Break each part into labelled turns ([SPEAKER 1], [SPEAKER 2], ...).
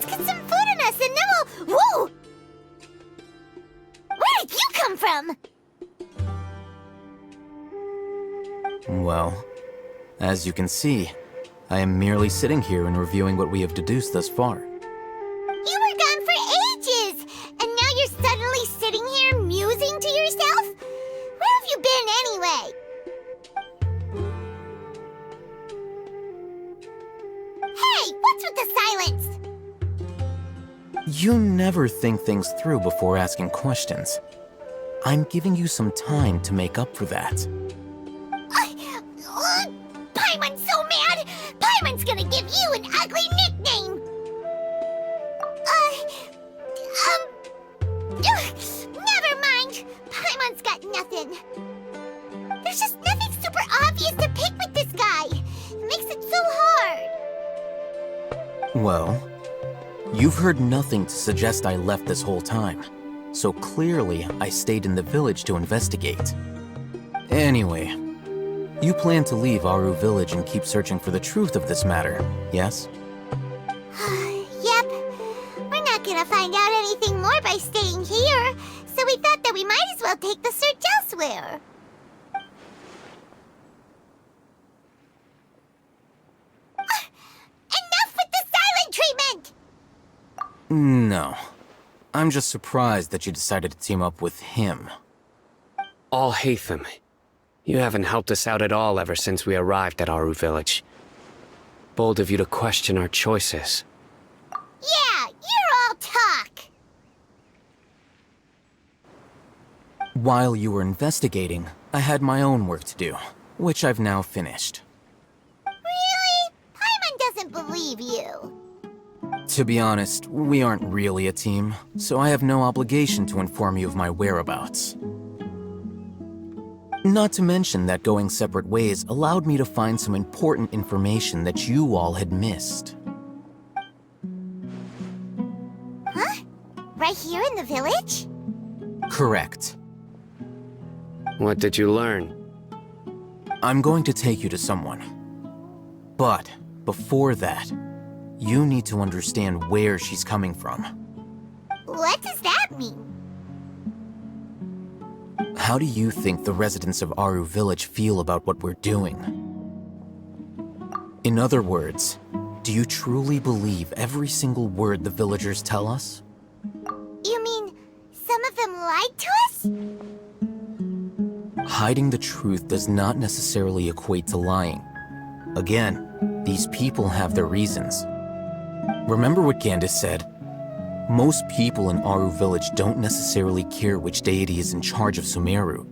[SPEAKER 1] get some food in us and then we'll... Whoa! Where did you come from?
[SPEAKER 2] Well, as you can see, I am merely sitting here and reviewing what we have deduced thus far.
[SPEAKER 1] You were gone for ages, and now you're suddenly sitting here musing to yourself? Where have you been anyway? Hey, what's with the silence?
[SPEAKER 2] You never think things through before asking questions. I'm giving you some time to make up for that.
[SPEAKER 1] Paimon's so mad! Paimon's gonna give you an ugly nickname! Never mind. Paimon's got nothing. There's just nothing super obvious to pick with this guy. It makes it so hard.
[SPEAKER 2] Well, you've heard nothing to suggest I left this whole time, so clearly I stayed in the village to investigate. Anyway, you plan to leave Aru Village and keep searching for the truth of this matter, yes?
[SPEAKER 1] Yep. We're not gonna find out anything more by staying here, so we thought that we might as well take the search elsewhere. Enough with the silent treatment!
[SPEAKER 2] No. I'm just surprised that you decided to team up with him.
[SPEAKER 3] All Hatham. You haven't helped us out at all ever since we arrived at Aru Village. Bold of you to question our choices.
[SPEAKER 1] Yeah, you're all talk!
[SPEAKER 2] While you were investigating, I had my own work to do, which I've now finished.
[SPEAKER 1] Really? Paimon doesn't believe you.
[SPEAKER 2] To be honest, we aren't really a team, so I have no obligation to inform you of my whereabouts. Not to mention that going separate ways allowed me to find some important information that you all had missed.
[SPEAKER 1] Huh? Right here in the village?
[SPEAKER 2] Correct.
[SPEAKER 3] What did you learn?
[SPEAKER 2] I'm going to take you to someone. But before that, you need to understand where she's coming from.
[SPEAKER 1] What does that mean?
[SPEAKER 2] How do you think the residents of Aru Village feel about what we're doing? In other words, do you truly believe every single word the villagers tell us?
[SPEAKER 1] You mean, some of them lied to us?
[SPEAKER 2] Hiding the truth does not necessarily equate to lying. Again, these people have their reasons. Remember what Gandis said? Most people in Aru Village don't necessarily care which deity is in charge of Sumeru.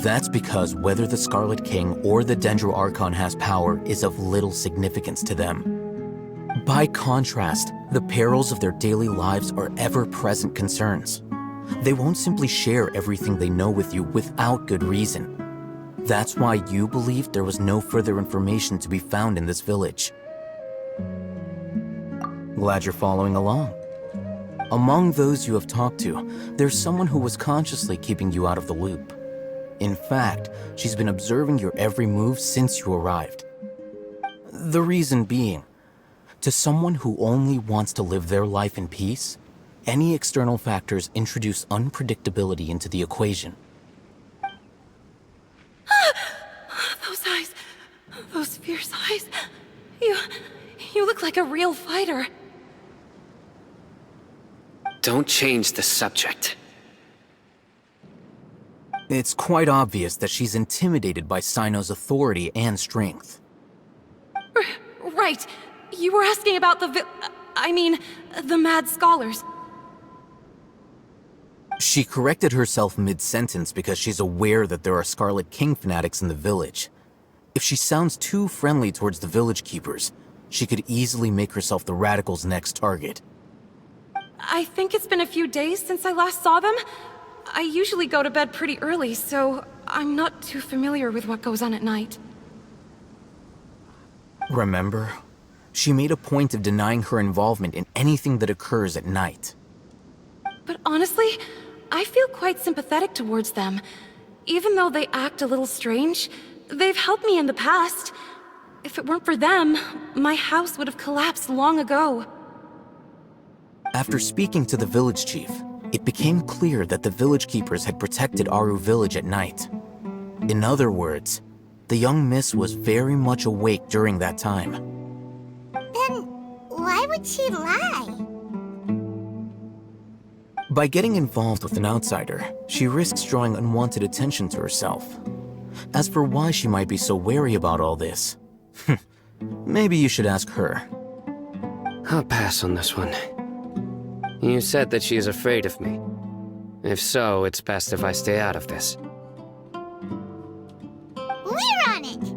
[SPEAKER 2] That's because whether the Scarlet King or the Dendro Archon has power is of little significance to them. By contrast, the perils of their daily lives are ever-present concerns. They won't simply share everything they know with you without good reason. That's why you believed there was no further information to be found in this village. Glad you're following along. Among those you have talked to, there's someone who was consciously keeping you out of the loop. In fact, she's been observing your every move since you arrived. The reason being, to someone who only wants to live their life in peace, any external factors introduce unpredictability into the equation.
[SPEAKER 4] Those eyes. Those fierce eyes. You look like a real fighter.
[SPEAKER 3] Don't change the subject.
[SPEAKER 2] It's quite obvious that she's intimidated by Sino's authority and strength.
[SPEAKER 4] Right. You were asking about the mad scholars.
[SPEAKER 2] She corrected herself mid-sentence because she's aware that there are Scarlet King fanatics in the village. If she sounds too friendly towards the village keepers, she could easily make herself the Radicals' next target.
[SPEAKER 4] I think it's been a few days since I last saw them. I usually go to bed pretty early, so I'm not too familiar with what goes on at night.
[SPEAKER 2] Remember? She made a point of denying her involvement in anything that occurs at night.
[SPEAKER 4] But honestly, I feel quite sympathetic towards them. Even though they act a little strange, they've helped me in the past. If it weren't for them, my house would have collapsed long ago.
[SPEAKER 2] After speaking to the village chief, it became clear that the village keepers had protected Aru village at night. In other words, the young miss was very much awake during that time.
[SPEAKER 1] Then why would she lie?
[SPEAKER 2] By getting involved with an outsider, she risks drawing unwanted attention to herself. As for why she might be so wary about all this, maybe you should ask her.
[SPEAKER 3] I'll pass on this one. You said that she is afraid of me. If so, it's best if I stay out of this.
[SPEAKER 1] We're on it!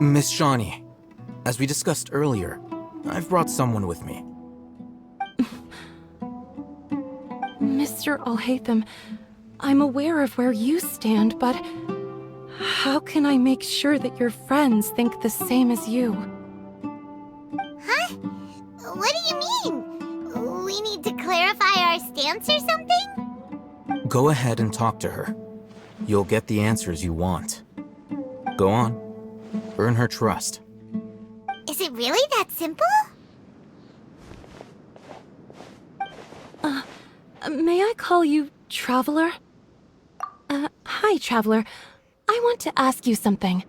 [SPEAKER 2] Miss Shawnee, as we discussed earlier, I've brought someone with me.
[SPEAKER 4] Mr. Alhaitham, I'm aware of where you stand, but how can I make sure that your friends think the same as you?
[SPEAKER 1] Huh? What do you mean? We need to clarify our stance or something?
[SPEAKER 2] Go ahead and talk to her. You'll get the answers you want. Go on. Earn her trust.
[SPEAKER 1] Is it really that simple?
[SPEAKER 4] May I call you Traveler? Hi, Traveler. I want to ask you something.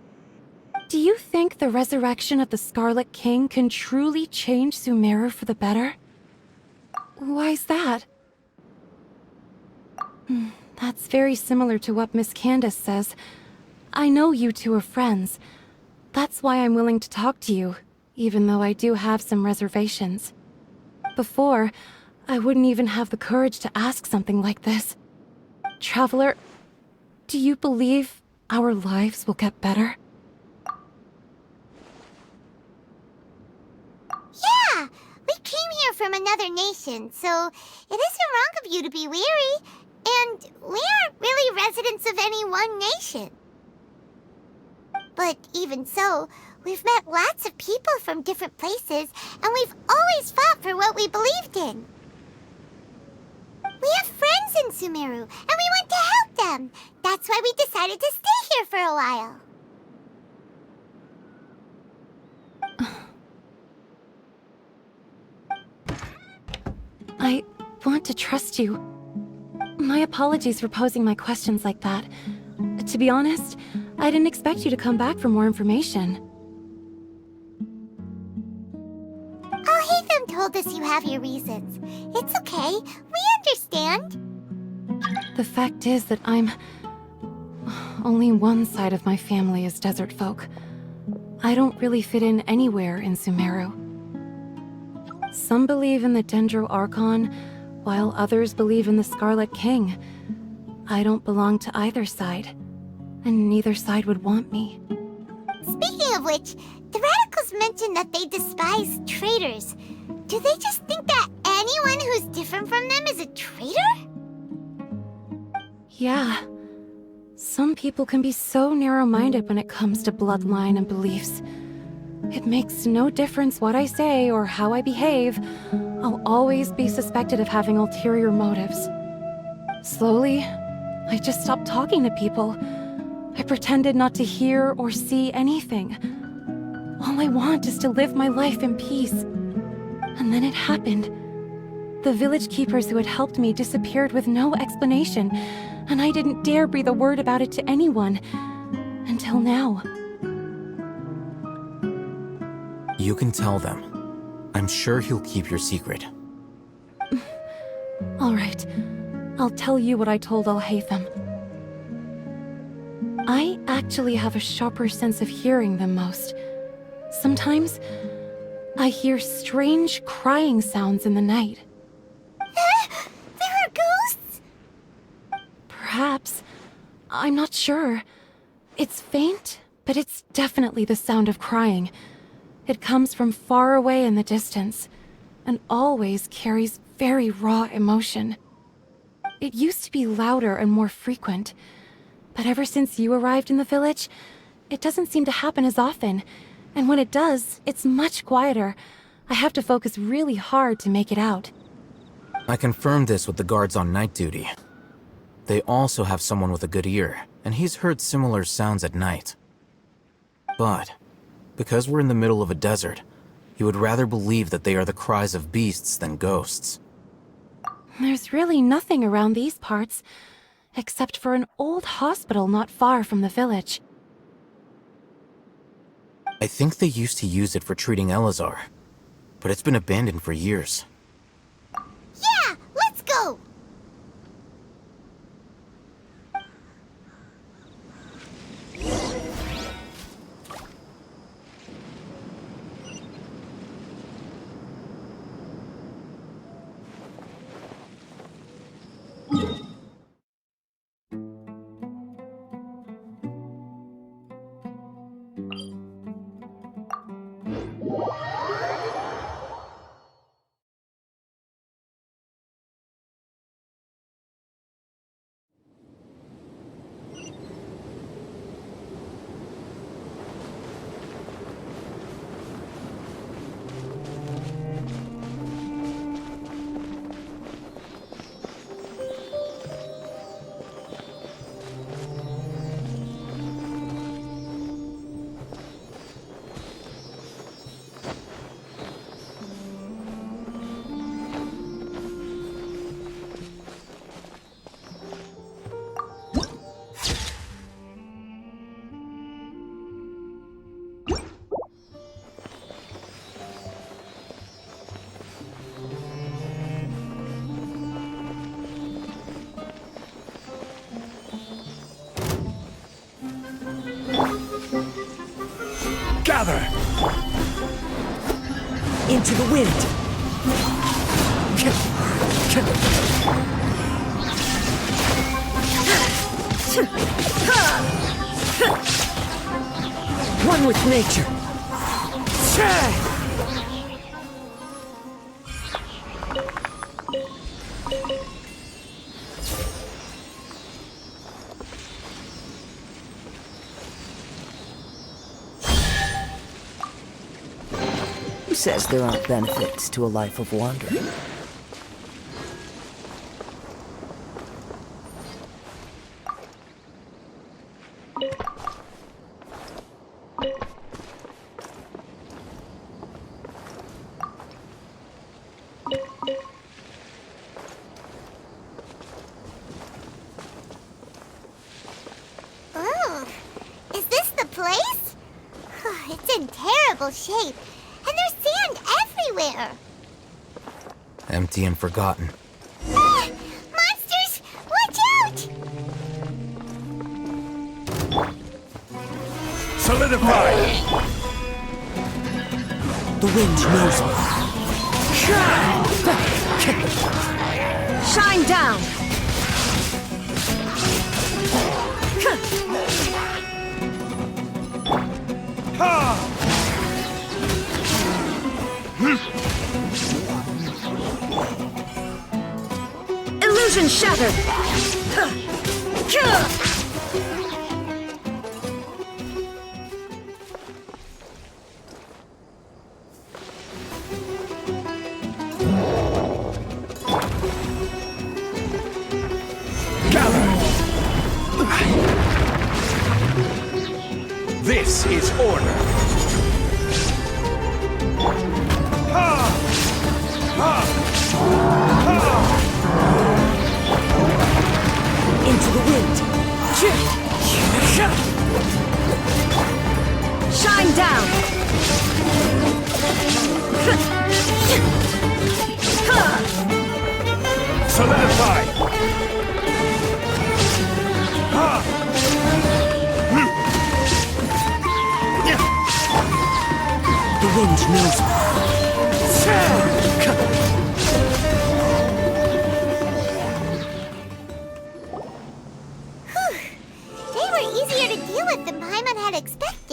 [SPEAKER 4] Do you think the resurrection of the Scarlet King can truly change Sumeru for the better? Why's that? That's very similar to what Miss Candace says. I know you two are friends. That's why I'm willing to talk to you, even though I do have some reservations. Before, I wouldn't even have the courage to ask something like this. Traveler, do you believe our lives will get better?
[SPEAKER 1] Yeah! We came here from another nation, so it isn't wrong of you to be weary. And we aren't really residents of any one nation. But even so, we've met lots of people from different places, and we've always fought for what we believed in. We have friends in Sumeru, and we want to help them. That's why we decided to stay here for a while.
[SPEAKER 4] I want to trust you. My apologies for posing my questions like that. To be honest, I didn't expect you to come back for more information.
[SPEAKER 1] Alhaitham told us you have your reasons. It's okay. We understand.
[SPEAKER 4] The fact is that only one side of my family is desert folk. I don't really fit in anywhere in Sumeru. Some believe in the Dendro Archon, while others believe in the Scarlet King. I don't belong to either side, and neither side would want me.
[SPEAKER 1] Speaking of which, the Radicals mentioned that they despise traitors. Do they just think that anyone who's different from them is a traitor?
[SPEAKER 4] Yeah. Some people can be so narrow-minded when it comes to bloodline and beliefs. It makes no difference what I say or how I behave. I'll always be suspected of having ulterior motives. Slowly, I just stopped talking to people. I pretended not to hear or see anything. All I want is to live my life in peace. And then it happened. The village keepers who had helped me disappeared with no explanation, and I didn't dare breathe a word about it to anyone. Until now.
[SPEAKER 2] You can tell them. I'm sure he'll keep your secret.
[SPEAKER 4] All right. I'll tell you what I told Alhaitham. I actually have a sharper sense of hearing than most. Sometimes, I hear strange crying sounds in the night.
[SPEAKER 1] There are ghosts?
[SPEAKER 4] Perhaps. I'm not sure. It's faint, but it's definitely the sound of crying. It comes from far away in the distance, and always carries very raw emotion. It used to be louder and more frequent, but ever since you arrived in the village, it doesn't seem to happen as often, and when it does, it's much quieter. I have to focus really hard to make it out.
[SPEAKER 2] I confirmed this with the guards on night duty. They also have someone with a good ear, and he's heard similar sounds at night. But, because we're in the middle of a desert, he would rather believe that they are the cries of beasts than ghosts.
[SPEAKER 4] There's really nothing around these parts, except for an old hospital not far from the village.
[SPEAKER 2] I think they used to use it for treating Elazar, but it's been abandoned for years.
[SPEAKER 1] Yeah, let's go!
[SPEAKER 5] Gather! Into the wind! One with nature! Who says there aren't benefits to a life of wandering?
[SPEAKER 1] Oh, is this the place? It's in terrible shape, and there's sand everywhere.
[SPEAKER 2] Empty and forgotten.
[SPEAKER 1] Ah! Monsters! Watch out!
[SPEAKER 5] Solidify! The wind knows me.
[SPEAKER 4] Shine down! Illusion shattered!
[SPEAKER 5] Gather! This is order!
[SPEAKER 6] Into the wind.
[SPEAKER 4] Shine down!
[SPEAKER 5] Solidify!
[SPEAKER 6] The wind knows me.
[SPEAKER 1] They were easier to deal with than Paimon had expected.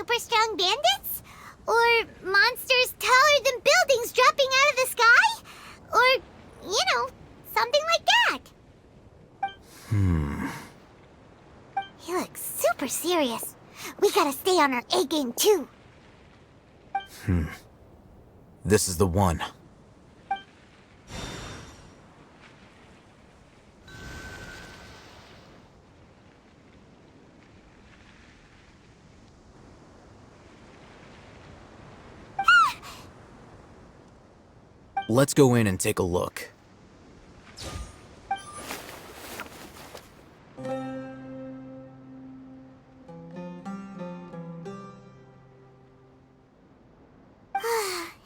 [SPEAKER 1] super strong bandits? Or monsters taller than buildings dropping out of the sky? Or, something like that. He looks super serious. We gotta stay on our A game too.
[SPEAKER 2] This is the one. Let's go in and take a look.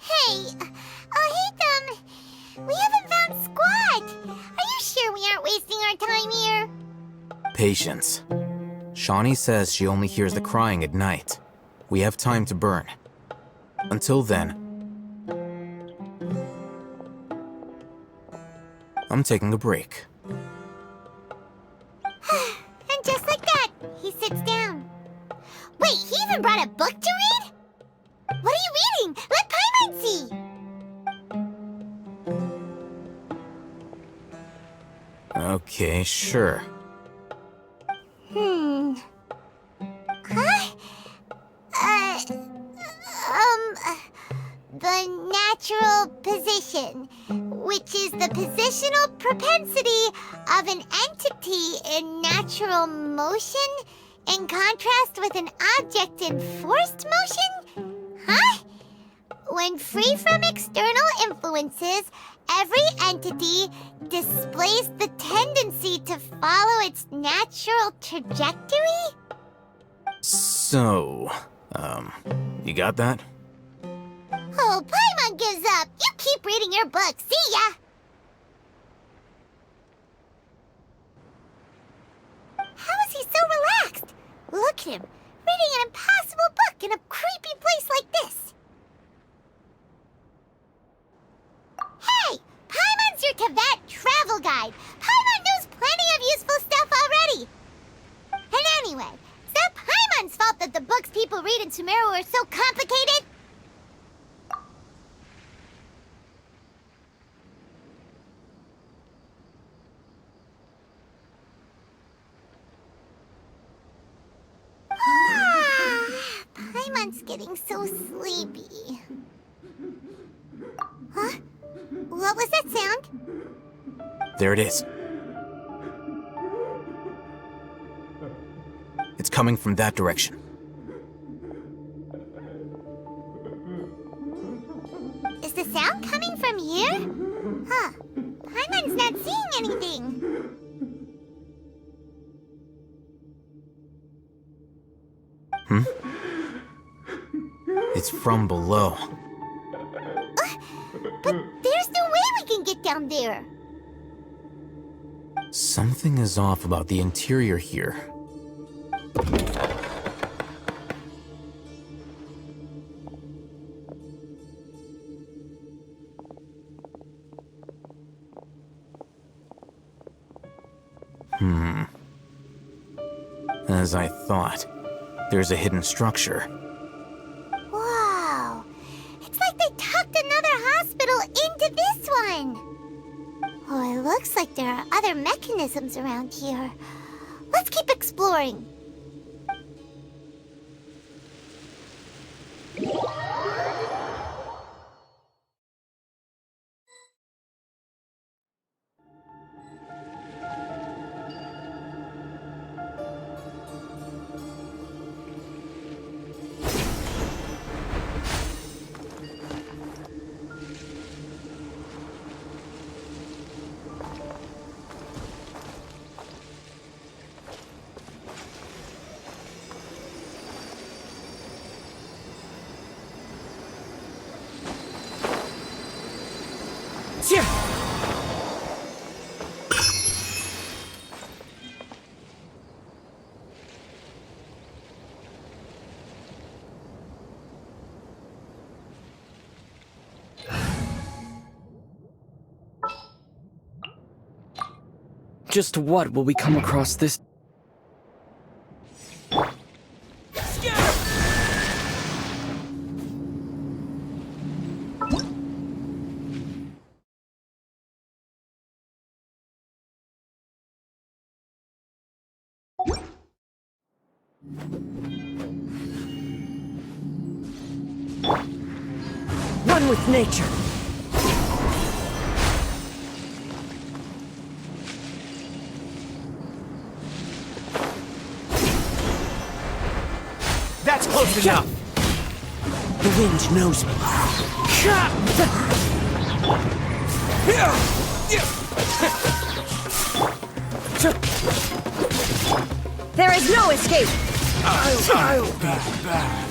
[SPEAKER 1] Hey, Hatham, we haven't found Squat. Are you sure we aren't wasting our time here?
[SPEAKER 2] Patience. Shawnee says she only hears the crying at night. We have time to burn. Until then, I'm taking a break.
[SPEAKER 1] And just like that, he sits down. Wait, he even brought a book to read? What are you reading? Let Paimon see!
[SPEAKER 2] Okay, sure.
[SPEAKER 1] Huh? The natural position, which is the positional propensity of an entity in natural motion, in contrast with an object in forced motion? Huh? When free from external influences, every entity displays the tendency to follow its natural trajectory?
[SPEAKER 2] So, you got that?
[SPEAKER 1] Oh, Paimon gives up. You keep reading your book. See ya! How is he so relaxed? Look at him, reading an impossible book in a creepy place like this. Hey! Paimon's your Tibet travel guide. Paimon knows plenty of useful stuff already. And anyway, is that Paimon's fault that the books people read in Sumeru are so complicated? Paimon's getting so sleepy. Huh? What was that sound?
[SPEAKER 2] There it is. It's coming from that direction.
[SPEAKER 1] Is the sound coming from here? Huh. Paimon's not seeing anything.
[SPEAKER 2] It's from below.
[SPEAKER 1] But there's no way we can get down there.
[SPEAKER 2] Something is off about the interior here. As I thought, there's a hidden structure.
[SPEAKER 1] Wow. It's like they tucked another hospital into this one. Oh, it looks like there are other mechanisms around here. Let's keep exploring.
[SPEAKER 6] Just what will we come across this?
[SPEAKER 5] One with nature.
[SPEAKER 3] That's close enough!
[SPEAKER 5] The wind knows me. There is no escape!
[SPEAKER 3] I'll be back.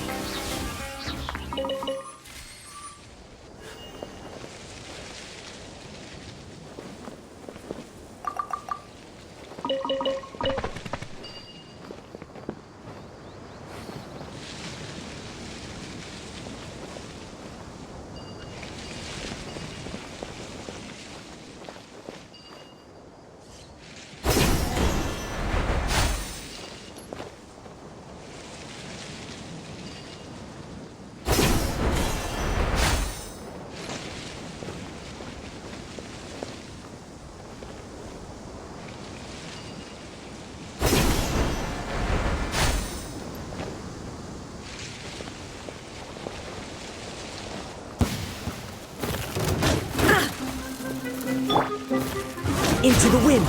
[SPEAKER 5] Into the wind.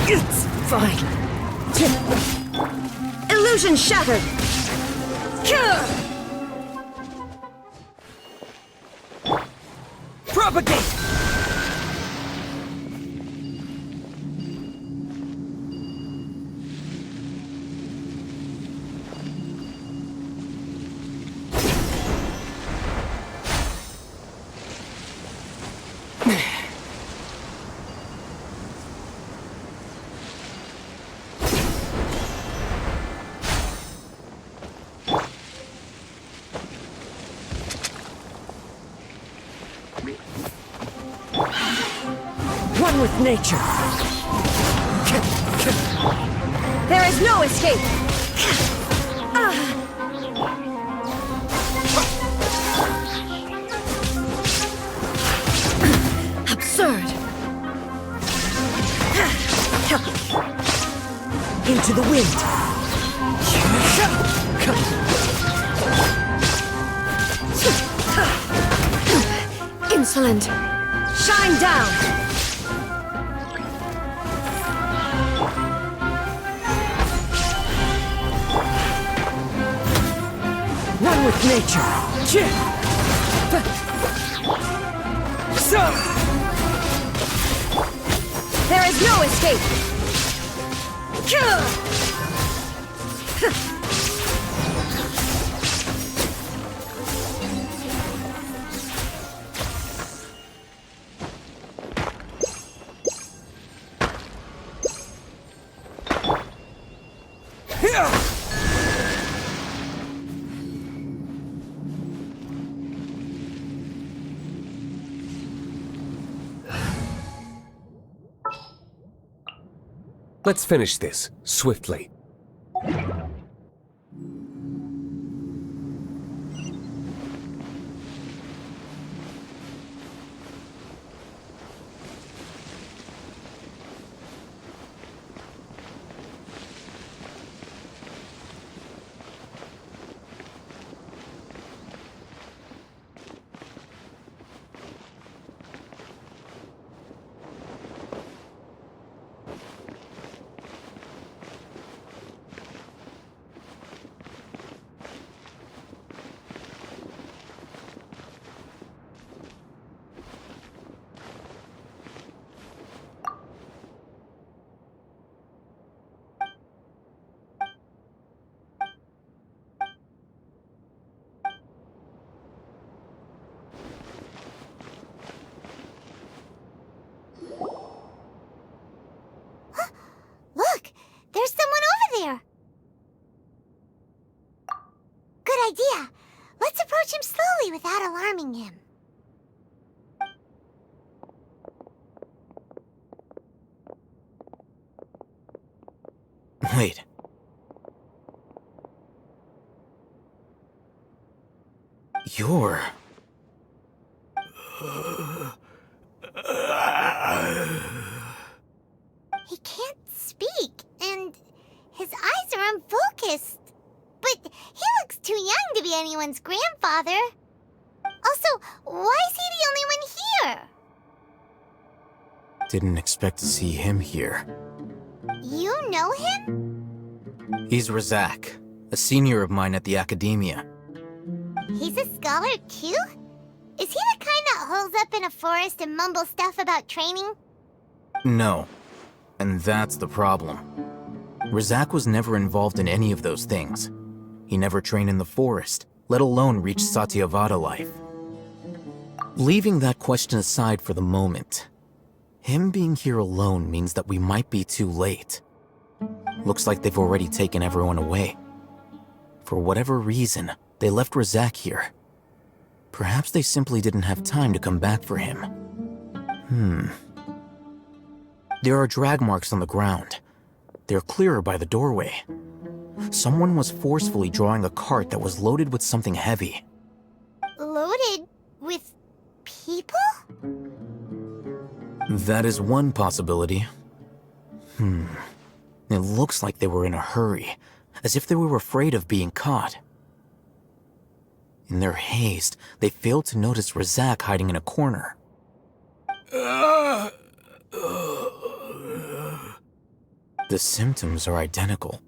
[SPEAKER 5] It's fine. Illusion shattered. Propagate. One with nature. There is no escape. Absurd. Into the wind. Insolent. Shine down. One with nature. There is no escape.
[SPEAKER 7] Let's finish this, swiftly.
[SPEAKER 1] Look! There's someone over there! Good idea. Let's approach him slowly without alarming him.
[SPEAKER 2] Wait. You're...
[SPEAKER 1] He can't speak, and his are unfocused. But he looks too young to be anyone's grandfather. Also, why is he the only one here?
[SPEAKER 2] Didn't expect to see him here.
[SPEAKER 1] You know him?
[SPEAKER 2] He's Razak, a senior of mine at the academia.
[SPEAKER 1] He's a scholar too? Is he the kind that holes up in a forest and mumbles stuff about training?
[SPEAKER 2] No. And that's the problem. Razak was never involved in any of those things. He never trained in the forest, let alone reach Satyavada life. Leaving that question aside for the moment, him being here alone means that we might be too late. Looks like they've already taken everyone away. For whatever reason, they left Razak here. Perhaps they simply didn't have time to come back for him. There are drag marks on the ground. They're clearer by the doorway. Someone was forcefully drawing a cart that was loaded with something heavy.
[SPEAKER 1] Loaded with people?
[SPEAKER 2] That is one possibility. It looks like they were in a hurry, as if they were afraid of being caught. In their haste, they failed to notice Razak hiding in a corner. The symptoms are identical.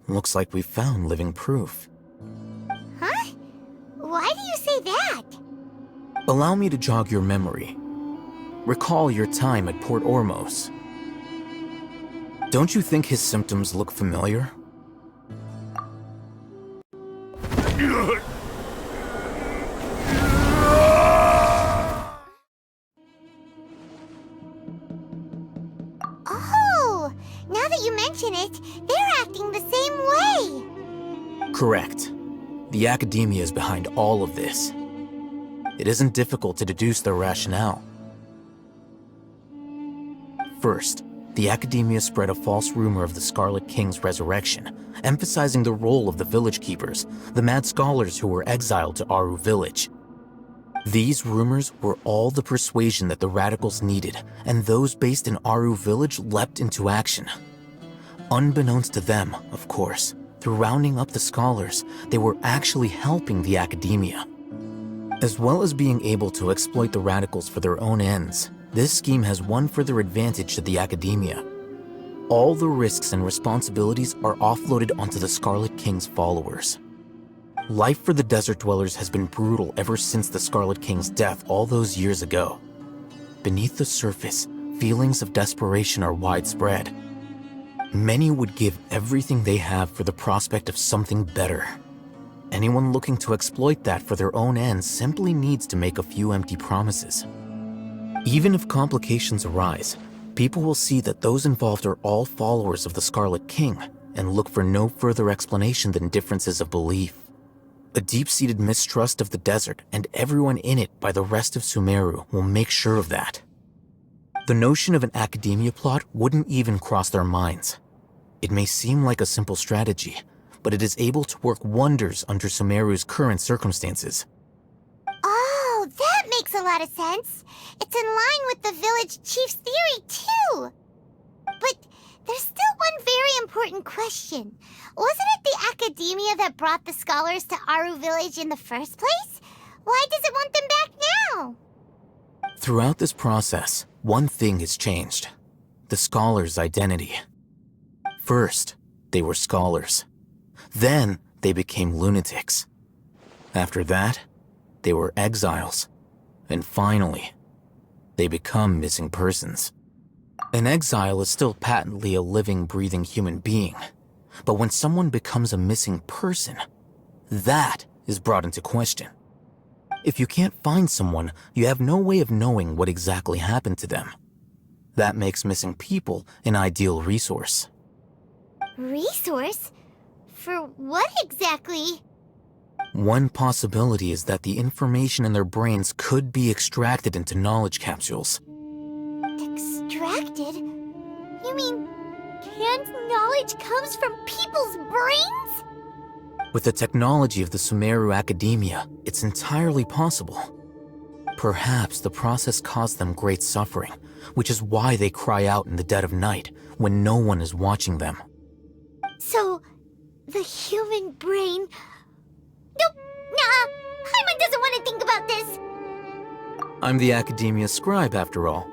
[SPEAKER 2] Looks like we found living proof.
[SPEAKER 1] Huh? Why do you say that?
[SPEAKER 2] Allow me to jog your memory. Recall your time at Port Ormos. Don't you think his symptoms look familiar?
[SPEAKER 1] Oh, now that you mention it, they're acting the same way.
[SPEAKER 2] Correct. The academia is behind all of this. It isn't difficult to deduce their rationale. First, the academia spread a false rumor of the Scarlet King's resurrection, emphasizing the role of the village keepers, the mad scholars who were exiled to Aru village. These rumors were all the persuasion that the radicals needed, and those based in Aru village leapt into action. Unbeknownst to them, of course, through rounding up the scholars, they were actually helping the academia. As well as being able to exploit the radicals for their own ends, this scheme has one further advantage to the academia. All the risks and responsibilities are offloaded onto the Scarlet King's followers. Life for the desert dwellers has been brutal ever since the Scarlet King's death all those years ago. Beneath the surface, feelings of desperation are widespread. Many would give everything they have for the prospect of something better. Anyone looking to exploit that for their own ends simply needs to make a few empty promises. Even if complications arise, people will see that those involved are all followers of the Scarlet King and look for no further explanation than differences of belief. A deep-seated mistrust of the desert and everyone in it by the rest of Sumeru will make sure of that. The notion of an academia plot wouldn't even cross their minds. It may seem like a simple strategy, but it is able to work wonders under Sumeru's current circumstances.
[SPEAKER 1] Oh, that makes a lot of sense. It's in line with the village chief's theory, too. But there's still one very important question. Wasn't it the academia that brought the scholars to Aru village in the first place? Why does it want them back now?
[SPEAKER 2] Throughout this process, one thing has changed. The scholars' identity. First, they were scholars. Then, they became lunatics. After that, they were exiles. And finally, they become missing persons. An exile is still patently a living, breathing human being. But when someone becomes a missing person, that is brought into question. If you can't find someone, you have no way of knowing what exactly happened to them. That makes missing people an ideal resource.
[SPEAKER 1] Resource? For what exactly?
[SPEAKER 2] One possibility is that the information in their brains could be extracted into knowledge capsules.
[SPEAKER 1] Extracted? You mean canned knowledge comes from people's brains?
[SPEAKER 2] With the technology of the Sumeru Academia, it's entirely possible. Perhaps the process caused them great suffering, which is why they cry out in the dead of night when no one is watching them.
[SPEAKER 1] So, The human brain? Nope, nah, Paimon doesn't want to think about this.
[SPEAKER 2] I'm the Academia scribe, after all.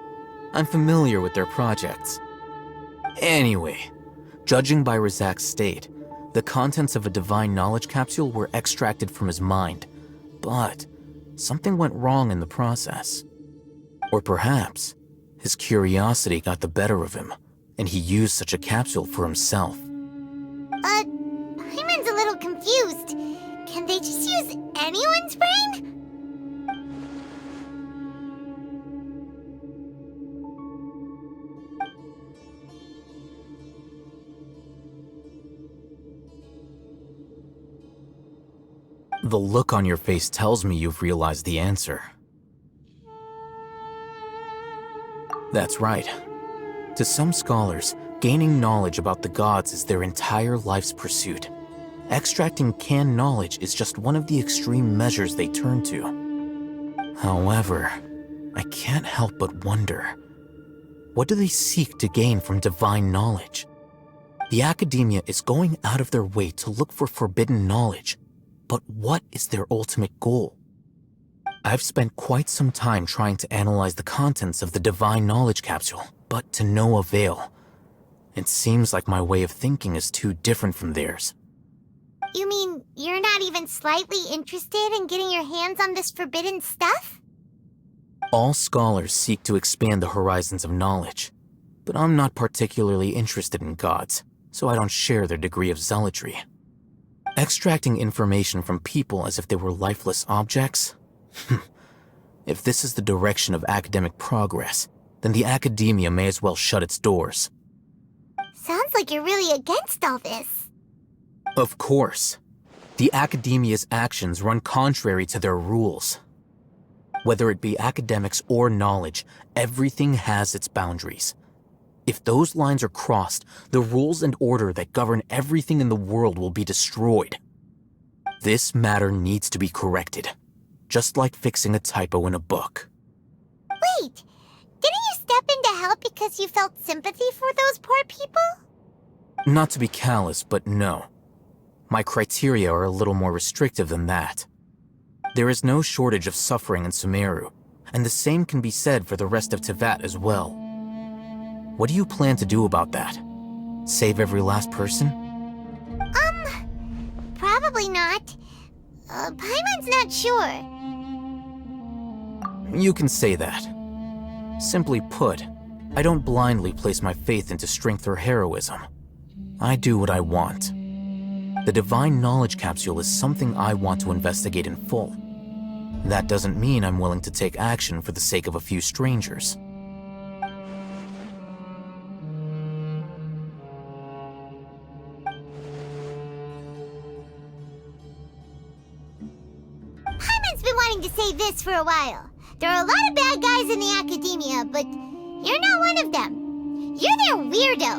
[SPEAKER 2] I'm familiar with their projects. Anyway, judging by Razak's state, the contents of a divine knowledge capsule were extracted from his mind, but something went wrong in the process. Or perhaps, his curiosity got the better of him, and he used such a capsule for himself.
[SPEAKER 1] Paimon's a little confused. Can they just use anyone's brain?
[SPEAKER 2] The look on your face tells me you've realized the answer. That's right. To some scholars, gaining knowledge about the gods is their entire life's pursuit. Extracting canned knowledge is just one of the extreme measures they turn to. However, I can't help but wonder, what do they seek to gain from divine knowledge? The Academia is going out of their way to look for forbidden knowledge, but what is their ultimate goal? I've spent quite some time trying to analyze the contents of the divine knowledge capsule, but to no avail. It seems like my way of thinking is too different from theirs.
[SPEAKER 1] You mean you're not even slightly interested in getting your hands on this forbidden stuff?
[SPEAKER 2] All scholars seek to expand the horizons of knowledge, but I'm not particularly interested in gods, so I don't share their degree of zealotry. Extracting information from people as if they were lifeless objects? If this is the direction of academic progress, then the Academia may as well shut its doors.
[SPEAKER 1] Sounds like you're really against all this.
[SPEAKER 2] Of course. The Academia's actions run contrary to their rules. Whether it be academics or knowledge, everything has its boundaries. If those lines are crossed, the rules and order that govern everything in the world will be destroyed. This matter needs to be corrected, just like fixing a typo in a book.
[SPEAKER 1] Wait, didn't you step in to help because you felt sympathy for those poor people?
[SPEAKER 2] Not to be callous, but no. My criteria are a little more restrictive than that. There is no shortage of suffering in Sumeru, and the same can be said for the rest of Teyvat as well. What do you plan to do about that? Save every last person?
[SPEAKER 1] Probably not. Paimon's not sure.
[SPEAKER 2] You can say that. Simply put, I don't blindly place my faith into strength or heroism. I do what I want. The divine knowledge capsule is something I want to investigate in full. That doesn't mean I'm willing to take action for the sake of a few strangers.
[SPEAKER 1] Paimon's been wanting to say this for a while. There are a lot of bad guys in the Academia, but you're not one of them. You're their weirdo.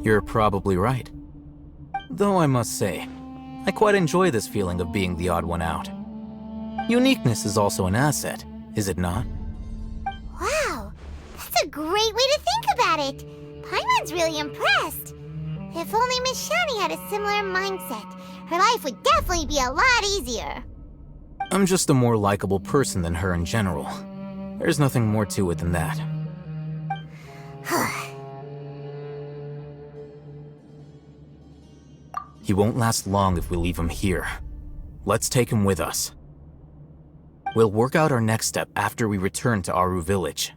[SPEAKER 2] You're probably right. Though I must say, I quite enjoy this feeling of being the odd one out. Uniqueness is also an asset, is it not?
[SPEAKER 1] Wow, that's a great way to think about it. Paimon's really impressed. If only Miss Shani had a similar mindset, her life would definitely be a lot easier.
[SPEAKER 2] I'm just a more likable person than her in general. There's nothing more to it than that. He won't last long if we leave him here. Let's take him with us. We'll work out our next step after we return to Aru Village.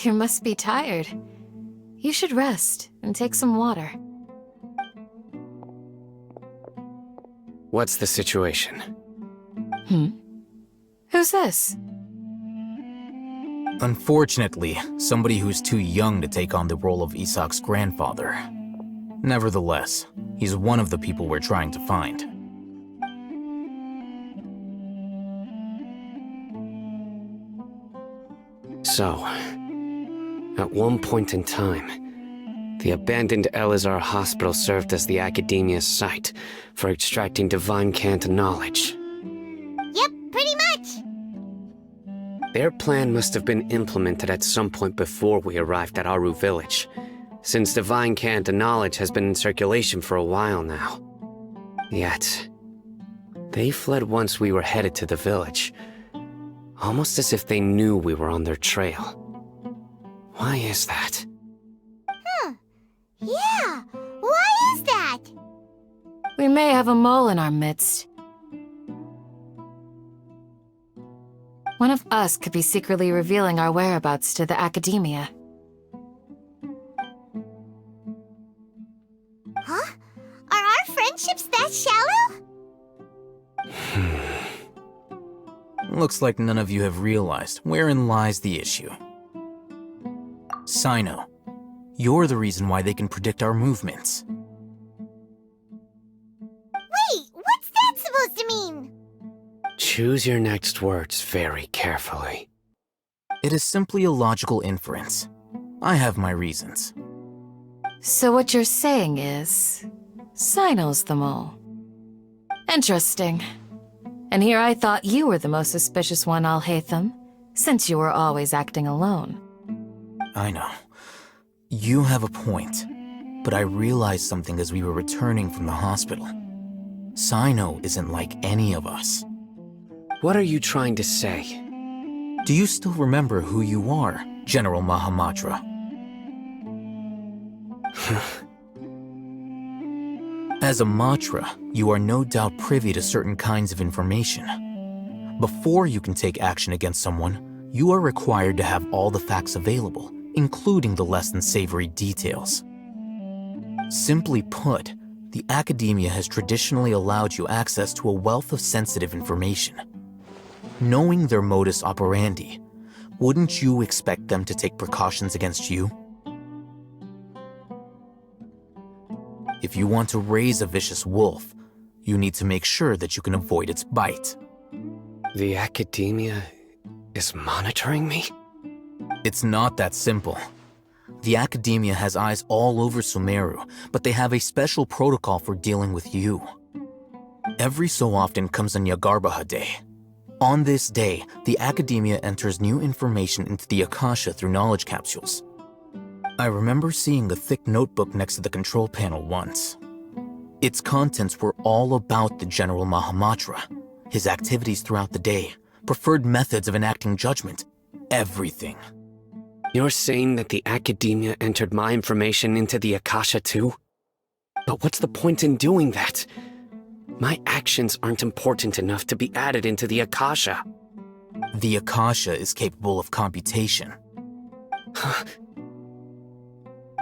[SPEAKER 4] You must be tired. You should rest and take some water.
[SPEAKER 3] What's the situation?
[SPEAKER 4] Who's this?
[SPEAKER 2] Unfortunately, somebody who's too young to take on the role of Isak's grandfather. Nevertheless, he's one of the people we're trying to find.
[SPEAKER 3] So, at one point in time, the abandoned Elazar Hospital served as the Academia's site for extracting divine cant knowledge.
[SPEAKER 1] Yep, pretty much.
[SPEAKER 3] Their plan must have been implemented at some point before we arrived at Aru Village, since divine cant knowledge has been in circulation for a while now. Yet, they fled once we were headed to the village, almost as if they knew we were on their trail. Why is that?
[SPEAKER 1] Yeah, why is that?
[SPEAKER 4] We may have a mole in our midst. One of us could be secretly revealing our whereabouts to the Academia.
[SPEAKER 1] Huh? Are our friendships that shallow?
[SPEAKER 2] Looks like none of you have realized wherein lies the issue. Sino, you're the reason why they can predict our movements.
[SPEAKER 1] Wait, what's that supposed to mean?
[SPEAKER 3] Choose your next words very carefully.
[SPEAKER 2] It is simply a logical inference. I have my reasons.
[SPEAKER 4] So what you're saying is, Sino's the mole. Interesting. And here I thought you were the most suspicious one, Alhaitham, since you were always acting alone.
[SPEAKER 2] I know. You have a point, but I realized something as we were returning from the hospital. Sino isn't like any of us.
[SPEAKER 3] What are you trying to say?
[SPEAKER 2] Do you still remember who you are, General Mahamatra? As a Matra, you are no doubt privy to certain kinds of information. Before you can take action against someone, you are required to have all the facts available, including the less than savory details. Simply put, the Academia has traditionally allowed you access to a wealth of sensitive information. Knowing their modus operandi, wouldn't you expect them to take precautions against you? If you want to raise a vicious wolf, you need to make sure that you can avoid its bite.
[SPEAKER 3] The Academia is monitoring me?
[SPEAKER 2] It's not that simple. The Academia has eyes all over Sumeru, but they have a special protocol for dealing with you. Every so often comes a Nyagarbaha Day. On this day, the Academia enters new information into the Akasha through knowledge capsules. I remember seeing a thick notebook next to the control panel once. Its contents were all about the General Mahamatra, his activities throughout the day, preferred methods of enacting judgment, everything.
[SPEAKER 3] You're saying that the Academia entered my information into the Akasha too? But what's the point in doing that? My actions aren't important enough to be added into the Akasha.
[SPEAKER 2] The Akasha is capable of computation.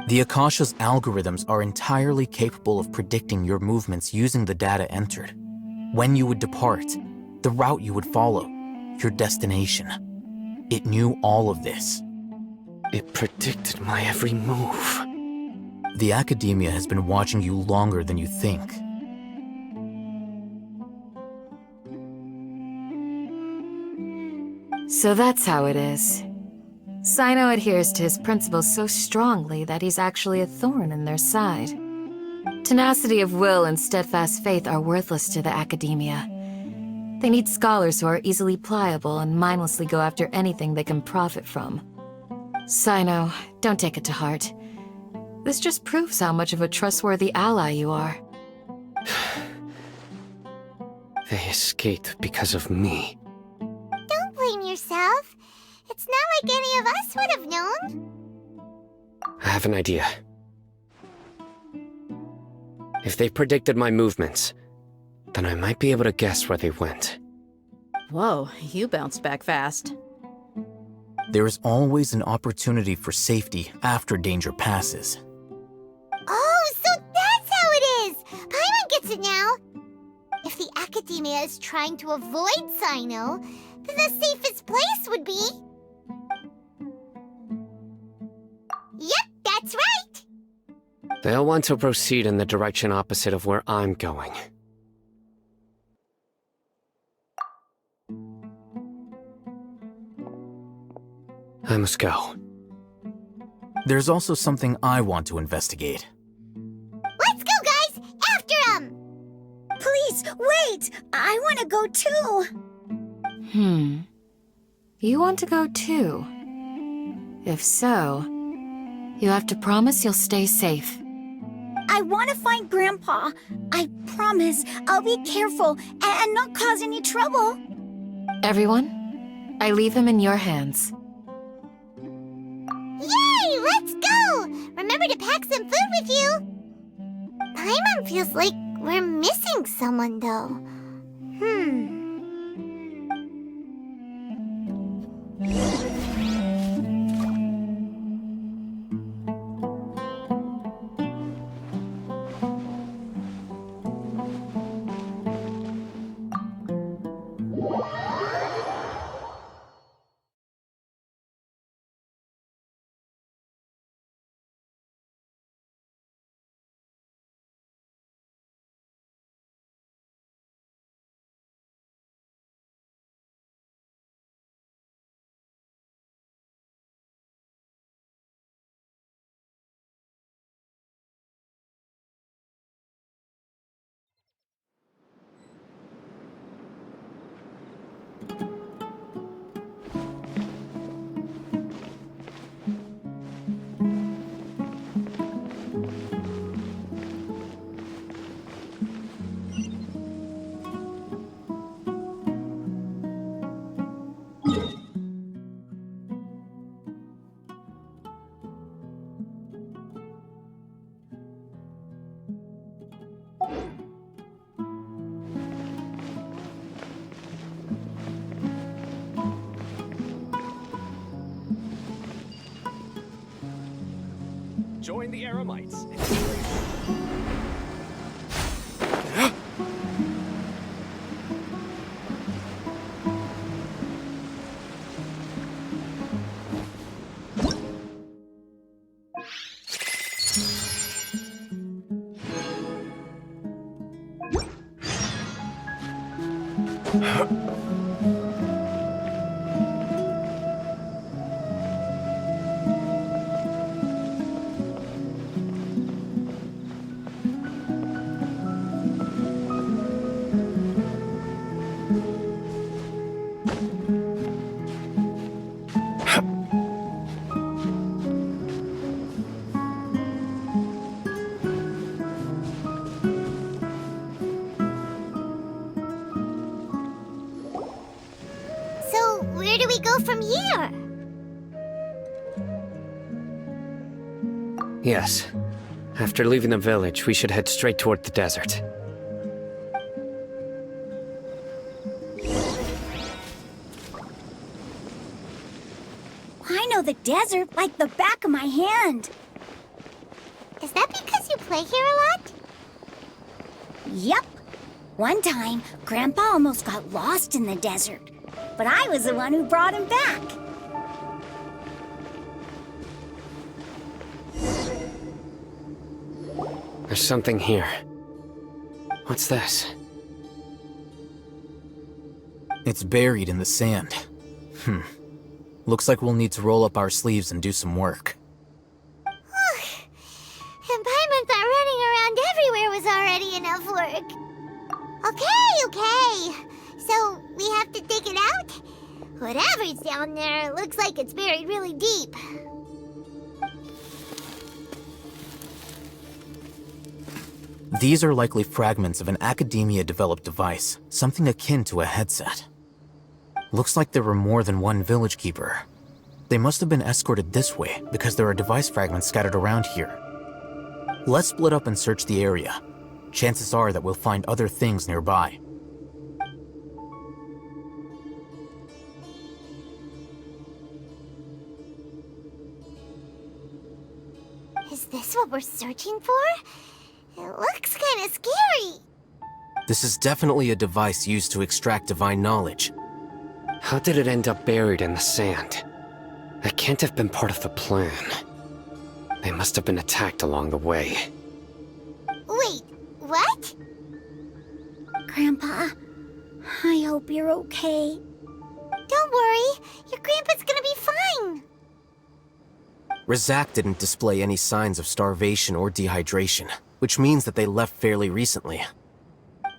[SPEAKER 2] The Akasha's algorithms are entirely capable of predicting your movements using the data entered. When you would depart, the route you would follow, your destination. It knew all of this.
[SPEAKER 3] It predicted my every move.
[SPEAKER 2] The Academia has been watching you longer than you think.
[SPEAKER 4] So that's how it is. Sino adheres to his principles so strongly that he's actually a thorn in their side. Tenacity of will and steadfast faith are worthless to the Academia. They need scholars who are easily pliable and mindlessly go after anything they can profit from. Sino, don't take it to heart. This just proves how much of a trustworthy ally you are.
[SPEAKER 3] They escaped because of me.
[SPEAKER 1] Don't blame yourself. It's not like any of us would have known.
[SPEAKER 3] I have an idea. If they predicted my movements, then I might be able to guess where they went.
[SPEAKER 8] Whoa, you bounced back fast.
[SPEAKER 2] There is always an opportunity for safety after danger passes.
[SPEAKER 1] Oh, so that's how it is! Paimon gets it now! If the Academia is trying to avoid Sino, then the safest place would be... Yep, that's right!
[SPEAKER 3] They'll want to proceed in the direction opposite of where I'm going. I must go.
[SPEAKER 2] There's also something I want to investigate.
[SPEAKER 1] Let's go, guys! After 'em!
[SPEAKER 8] Please, wait! I want to go too!
[SPEAKER 4] You want to go too? If so, you have to promise you'll stay safe.
[SPEAKER 8] I want to find Grandpa. I promise I'll be careful and not cause any trouble.
[SPEAKER 4] Everyone, I leave him in your hands.
[SPEAKER 1] Yay! Let's go! Remember to pack some food with you! Paimon feels like we're missing someone, though.
[SPEAKER 7] Join the Eremites.
[SPEAKER 1] So, where do we go from here?
[SPEAKER 3] Yes. After leaving the village, we should head straight toward the desert.
[SPEAKER 8] I know the desert like the back of my hand.
[SPEAKER 1] Is that because you play here a lot?
[SPEAKER 8] Yep. One time, Grandpa almost got lost in the desert, but I was the one who brought him back.
[SPEAKER 3] There's something here. What's this?
[SPEAKER 2] It's buried in the sand. Looks like we'll need to roll up our sleeves and do some work.
[SPEAKER 1] And Paimon thought running around everywhere was already enough work. Okay. So, we have to dig it out? Whatever's down there, it looks like it's buried really deep.
[SPEAKER 2] These are likely fragments of an Academia-developed device, something akin to a headset. Looks like there were more than one village keeper. They must have been escorted this way because there are device fragments scattered around here. Let's split up and search the area. Chances are that we'll find other things nearby.
[SPEAKER 1] Is this what we're searching for? It looks kinda scary.
[SPEAKER 2] This is definitely a device used to extract divine knowledge.
[SPEAKER 3] How did it end up buried in the sand? That can't have been part of the plan. They must have been attacked along the way.
[SPEAKER 1] Wait, what?
[SPEAKER 8] Grandpa, I hope you're okay.
[SPEAKER 1] Don't worry, your grandpa's gonna be fine.
[SPEAKER 2] Razak didn't display any signs of starvation or dehydration, which means that they left fairly recently.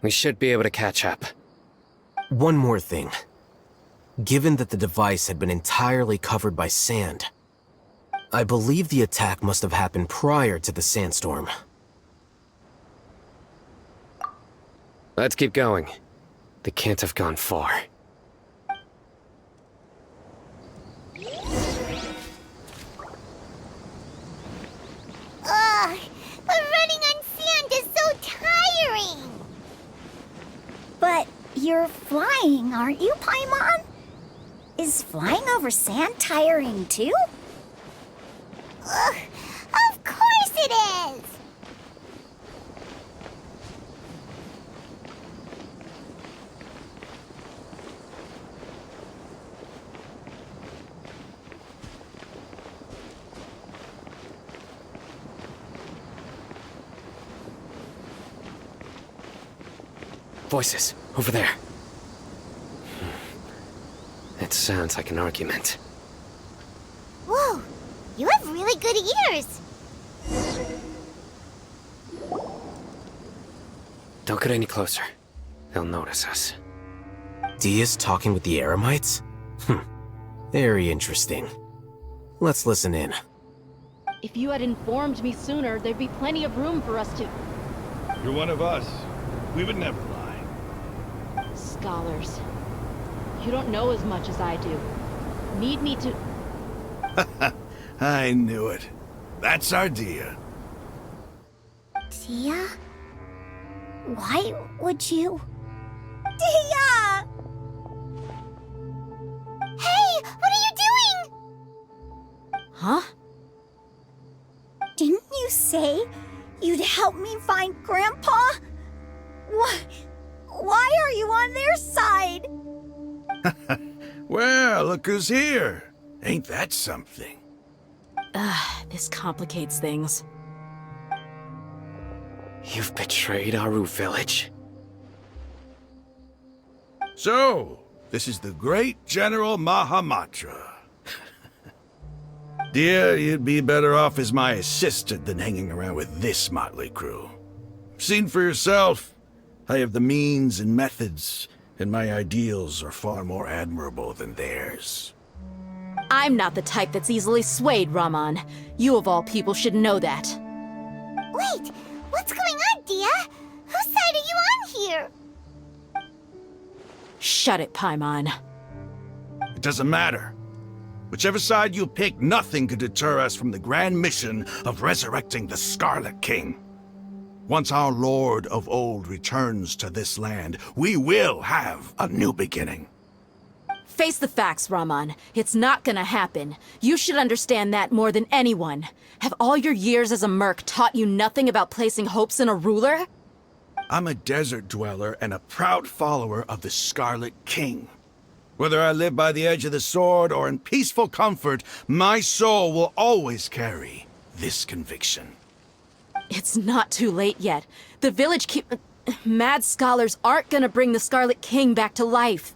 [SPEAKER 3] We should be able to catch up.
[SPEAKER 2] One more thing. Given that the device had been entirely covered by sand, I believe the attack must have happened prior to the sandstorm.
[SPEAKER 3] Let's keep going. They can't have gone far.
[SPEAKER 1] Ugh, but running on sand is so tiring.
[SPEAKER 8] But you're flying, aren't you, Paimon? Is flying over sand tiring too?
[SPEAKER 1] Ugh, of course it is.
[SPEAKER 3] Voices, over there. It sounds like an argument.
[SPEAKER 1] Whoa, you have really good ears.
[SPEAKER 3] Don't get any closer. They'll notice us.
[SPEAKER 2] Dia's talking with the Eremites? Very interesting. Let's listen in.
[SPEAKER 9] If you had informed me sooner, there'd be plenty of room for us to...
[SPEAKER 10] You're one of us. We would never lie.
[SPEAKER 9] Scholars. You don't know as much as I do. Need me to...
[SPEAKER 10] I knew it. That's our Dia.
[SPEAKER 8] Dia? Why would you? Dia!
[SPEAKER 1] Hey, what are you doing?
[SPEAKER 9] Huh?
[SPEAKER 8] Didn't you say you'd help me find Grandpa? Why are you on their side?
[SPEAKER 10] Well, look who's here. Ain't that something?
[SPEAKER 9] This complicates things.
[SPEAKER 3] You've betrayed Aru village?
[SPEAKER 10] So, this is the great General Mahamatra. Dear, you'd be better off as my assistant than hanging around with this motley crew. Seen for yourself. I have the means and methods, and my ideals are far more admirable than theirs.
[SPEAKER 9] I'm not the type that's easily swayed, Raman. You of all people should know that.
[SPEAKER 1] Wait, what's going on, Dia? Whose side are you on here?
[SPEAKER 9] Shut it, Paimon.
[SPEAKER 10] It doesn't matter. Whichever side you pick, nothing could deter us from the grand mission of resurrecting the Scarlet King. Once our Lord of Old returns to this land, we will have a new beginning.
[SPEAKER 9] Face the facts, Raman. It's not gonna happen. You should understand that more than anyone. Have all your years as a merc taught you nothing about placing hopes in a ruler?
[SPEAKER 10] I'm a desert dweller and a proud follower of the Scarlet King. Whether I live by the edge of the sword or in peaceful comfort, my soul will always carry this conviction.
[SPEAKER 9] It's not too late yet. The village mad scholars aren't gonna bring the Scarlet King back to life.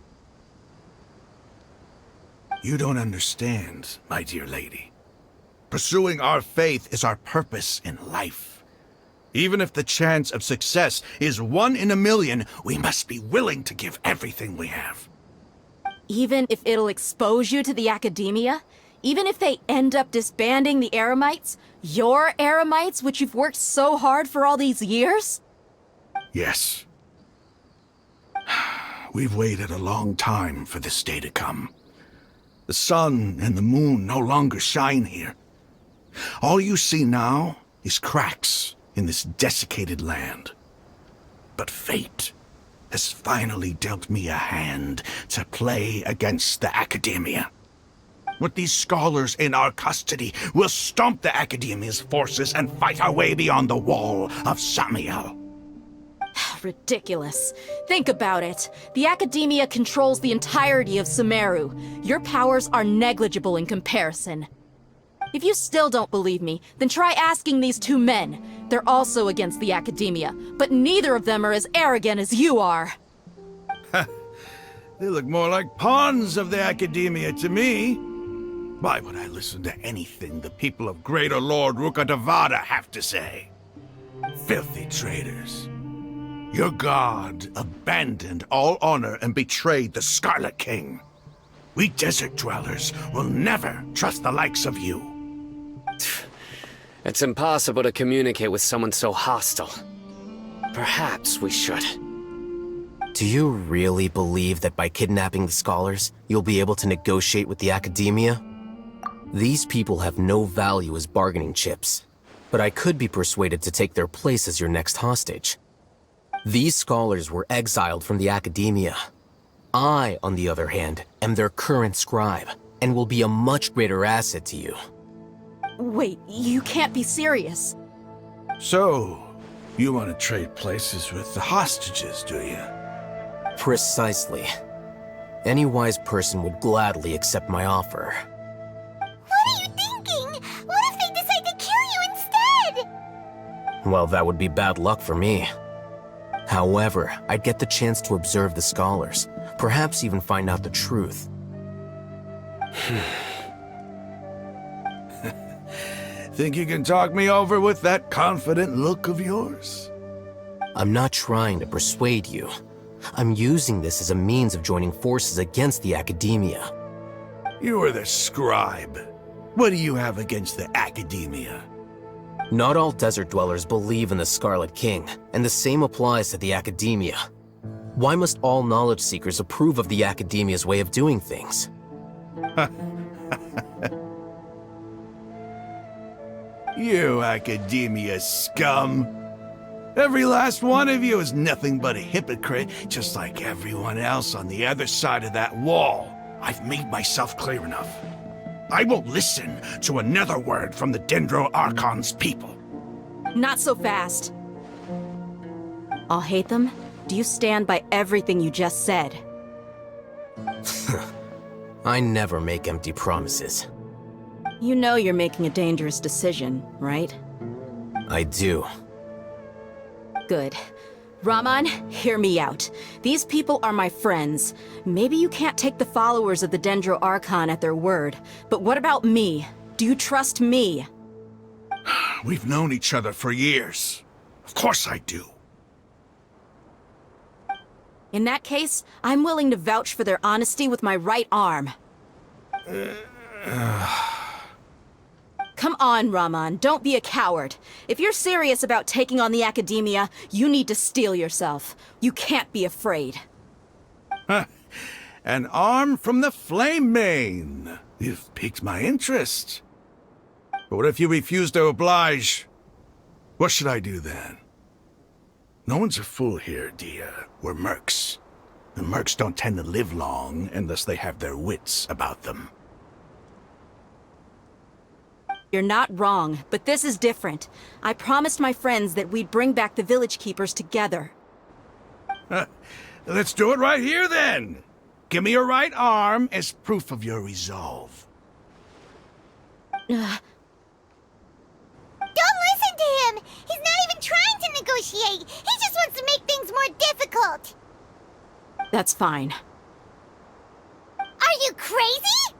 [SPEAKER 10] You don't understand, my dear lady. Pursuing our faith is our purpose in life. Even if the chance of success is 1 in a million, we must be willing to give everything we have.
[SPEAKER 9] Even if it'll expose you to the academia? Even if they end up disbanding the Eremites? Your Eremites, which you've worked so hard for all these years?
[SPEAKER 10] Yes. We've waited a long time for this day to come. The sun and the moon no longer shine here. All you see now is cracks in this desiccated land. But fate has finally dealt me a hand to play against the academia. With these scholars in our custody, we'll stomp the Academia's forces and fight our way beyond the wall of Samiel.
[SPEAKER 9] Ridiculous. Think about it. The Academia controls the entirety of Sumeru. Your powers are negligible in comparison. If you still don't believe me, then try asking these two men. They're also against the Academia, but neither of them are as arrogant as you are.
[SPEAKER 10] They look more like pawns of the Academia to me. Why would I listen to anything the people of Greater Lord Rukkhadevata have to say? Filthy traitors. Your god abandoned all honor and betrayed the Scarlet King. We desert dwellers will never trust the likes of you.
[SPEAKER 3] It's impossible to communicate with someone so hostile. Perhaps we should.
[SPEAKER 2] Do you really believe that by kidnapping the scholars, you'll be able to negotiate with the Academia? These people have no value as bargaining chips, but I could be persuaded to take their place as your next hostage. These scholars were exiled from the Academia. I, on the other hand, am their current scribe, and will be a much greater asset to you.
[SPEAKER 9] Wait, you can't be serious.
[SPEAKER 10] So, you want to trade places with the hostages, do you?
[SPEAKER 2] Precisely. Any wise person would gladly accept my offer.
[SPEAKER 1] What are you thinking? What if they decide to kill you instead?
[SPEAKER 2] Well, that would be bad luck for me. However, I'd get the chance to observe the scholars, perhaps even find out the truth.
[SPEAKER 10] Think you can talk me over with that confident look of yours?
[SPEAKER 2] I'm not trying to persuade you. I'm using this as a means of joining forces against the Academia.
[SPEAKER 10] You are the scribe. What do you have against the Academia?
[SPEAKER 2] Not all desert dwellers believe in the Scarlet King, and the same applies to the Academia. Why must all knowledge seekers approve of the Academia's way of doing things?
[SPEAKER 10] You Academia scum! Every last one of you is nothing but a hypocrite, just like everyone else on the other side of that wall. I've made myself clear enough. I won't listen to another word from the Dendro Archon's people.
[SPEAKER 9] Not so fast. I'll hate them. Do you stand by everything you just said?
[SPEAKER 2] I never make empty promises.
[SPEAKER 9] You know you're making a dangerous decision, right?
[SPEAKER 2] I do.
[SPEAKER 9] Good. Raman, hear me out. These people are my friends. Maybe you can't take the followers of the Dendro Archon at their word, but what about me? Do you trust me?
[SPEAKER 10] We've known each other for years. Of course I do.
[SPEAKER 9] In that case, I'm willing to vouch for their honesty with my right arm. Come on, Raman, don't be a coward. If you're serious about taking on the Academia, you need to steel yourself. You can't be afraid.
[SPEAKER 10] An arm from the Flame Mane. You've piqued my interest. But what if you refuse to oblige? What should I do then? No one's a fool here, Dia. We're mercs. And mercs don't tend to live long unless they have their wits about them.
[SPEAKER 9] You're not wrong, but this is different. I promised my friends that we'd bring back the village keepers together.
[SPEAKER 10] Let's do it right here then. Give me your right arm as proof of your resolve.
[SPEAKER 1] Don't listen to him! He's not even trying to negotiate! He just wants to make things more difficult!
[SPEAKER 9] That's fine.
[SPEAKER 1] Are you crazy?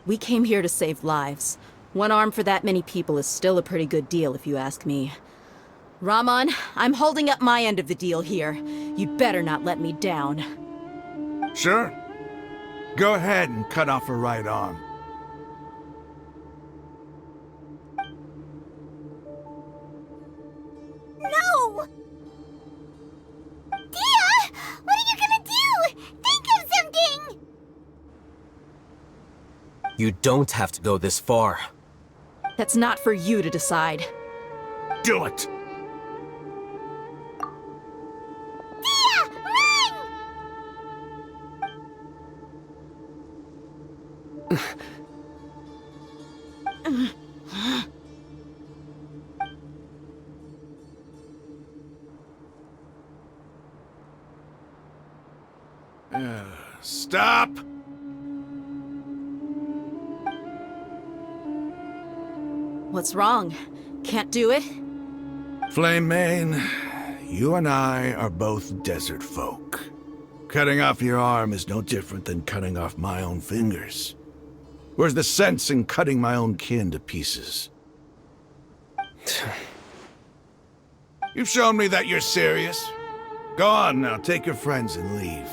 [SPEAKER 9] We came here to save lives. One arm for that many people is still a pretty good deal, if you ask me. Raman, I'm holding up my end of the deal here. You'd better not let me down.
[SPEAKER 10] Sure. Go ahead and cut off her right arm.
[SPEAKER 1] No! Dia! What are you gonna do? Think of something!
[SPEAKER 2] You don't have to go this far.
[SPEAKER 9] That's not for you to decide.
[SPEAKER 10] Do it!
[SPEAKER 1] Dia! Run!
[SPEAKER 10] Stop!
[SPEAKER 9] What's wrong? Can't do it?
[SPEAKER 10] Flame Mane, you and I are both desert folk. Cutting off your arm is no different than cutting off my own fingers. Where's the sense in cutting my own kin to pieces? You've shown me that you're serious. Go on now, take your friends and leave.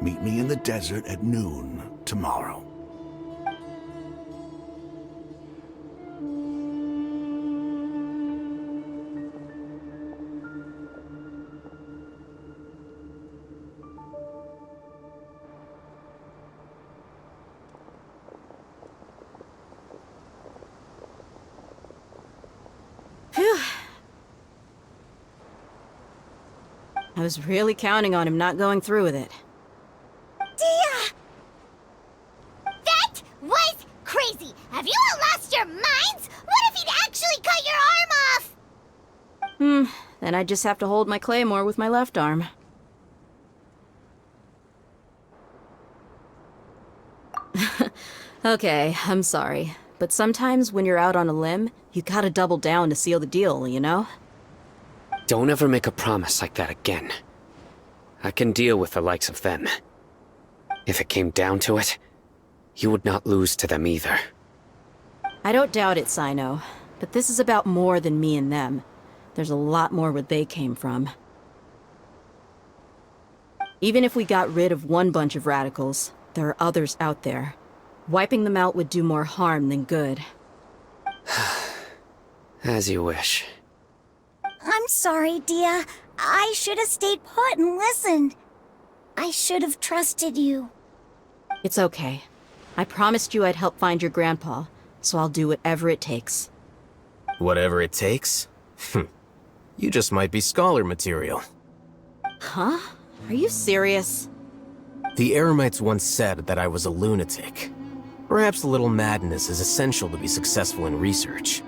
[SPEAKER 10] Meet me in the desert at noon tomorrow.
[SPEAKER 9] Phew. I was really counting on him not going through with it.
[SPEAKER 1] Dia! That was crazy! Have you all lost your minds? What if he'd actually cut your arm off?
[SPEAKER 9] Then I just have to hold my claymore with my left arm. Okay, I'm sorry. But sometimes when you're out on a limb, you gotta double down to seal the deal, you know?
[SPEAKER 3] Don't ever make a promise like that again. I can deal with the likes of them. If it came down to it, you would not lose to them either.
[SPEAKER 9] I don't doubt it, Sino. But this is about more than me and them. There's a lot more where they came from. Even if we got rid of one bunch of radicals, there are others out there. Wiping them out would do more harm than good.
[SPEAKER 3] As you wish.
[SPEAKER 8] I'm sorry, Dia. I should have stayed put and listened. I should have trusted you.
[SPEAKER 9] It's okay. I promised you I'd help find your grandpa, so I'll do whatever it takes.
[SPEAKER 2] Whatever it takes? You just might be scholar material.
[SPEAKER 9] Huh? Are you serious?
[SPEAKER 2] The Eremites once said that I was a lunatic. Perhaps a little madness is essential to be successful in research.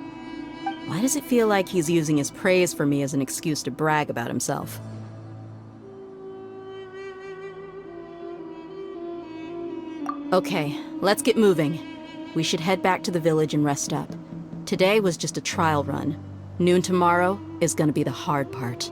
[SPEAKER 9] Why does it feel like he's using his praise for me as an excuse to brag about himself? Okay, let's get moving. We should head back to the village and rest up. Today was just a trial run. Noon tomorrow is gonna be the hard part.